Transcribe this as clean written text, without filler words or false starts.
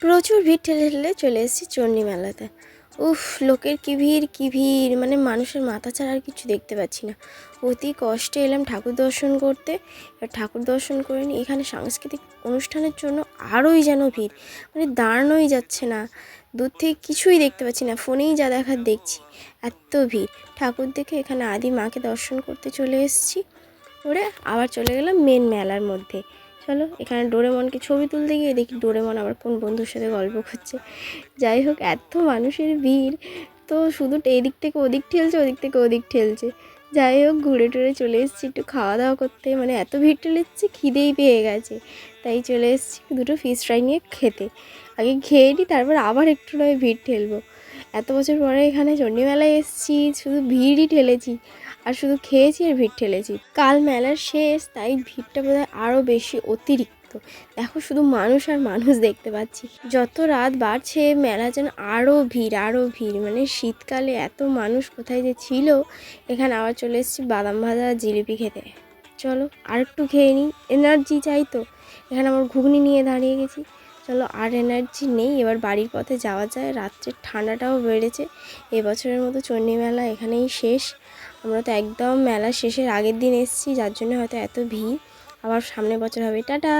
প্রচুর ভিড় ঠেলে ঠেলে চলে এসেছি চণ্ডী মেলাতে। উফ, লোকের কী ভিড় কী ভিড়, মানে মানুষের মাথা ছাড়া আর কিছু দেখতে পাচ্ছি না। অতি কষ্টে এলাম ঠাকুর দর্শন করতে। এবার ঠাকুর দর্শন করে নিই, এখানে সাংস্কৃতিক অনুষ্ঠানের জন্য আরোই যেন ভিড়, মানে দাঁড়ানোই যাচ্ছে না। দূর থেকে কিছুই দেখতে পাচ্ছি না, ফোনেই যা দেখার দেখছি। এত ভিড়। ঠাকুর দেখে এখানে আদি মাকে দর্শন করতে চলে এসেছি, করে আবার চলে গেলাম মেন মেলার মধ্যে। চলো, এখানে ডোরেমনকে ছবি তুলতে গিয়ে দেখি ডোরেমন আবার কোন বন্ধুর সাথে গল্প করছে। যাই হোক, এত মানুষের ভিড়, তো শুধু এদিক থেকে ওদিক ঠেলছে, ওদিক থেকে ওদিক ঠেলছে। যাই হোক, ঘুরে টুরে চলে এসেছি একটু খাওয়া দাওয়া করতে, মানে এত ভিড় ঠেলেছে খিদেই পেয়ে গেছে। তাই চলে এসেছি দুটো ফিশ ফ্রাই নিয়ে খেতে। আগে খেয়ে নিই, তারপর আবার একটু নয় ভিড় ঠেলবো। এত বছর পরে এখানে চণ্ডীমেলায় এসেছি, শুধু ভিড়ই ঠেলেছি, আর শুধু খেয়েছি আর ভিড় ঠেলেছি। কাল মেলার শেষ, তাই ভিড়টা বোধহয় আরও বেশি অতিরিক্ত। দেখো, শুধু মানুষ আর মানুষ দেখতে পাচ্ছি। যত রাত বাড়ছে মেলা যেন আরও ভিড় আরও ভিড়, মানে শীতকালে এত মানুষ কোথায় যে ছিল। এখানে আবার চলে এসেছি বাদাম ভাজা জিলিপি খেতে। চলো আর একটু খেয়ে নিই, এনার্জি চাই তো। এখানে আমার ঘুগনি নিয়ে দাঁড়িয়ে গেছি। চলো, আর এনার্জি নেই, এবার বাড়ির পথে যাওয়া যায়। রাত্রের ঠান্ডাটাও বেড়েছে। এবছরের মতো চণ্ডী মেলা এখানেই শেষ। আমরা তো একদম মেলা শেষের আগের দিন এসেছি, যার জন্য হয়তো এত ভিড়। আবার সামনের বছর হবে। টাটা।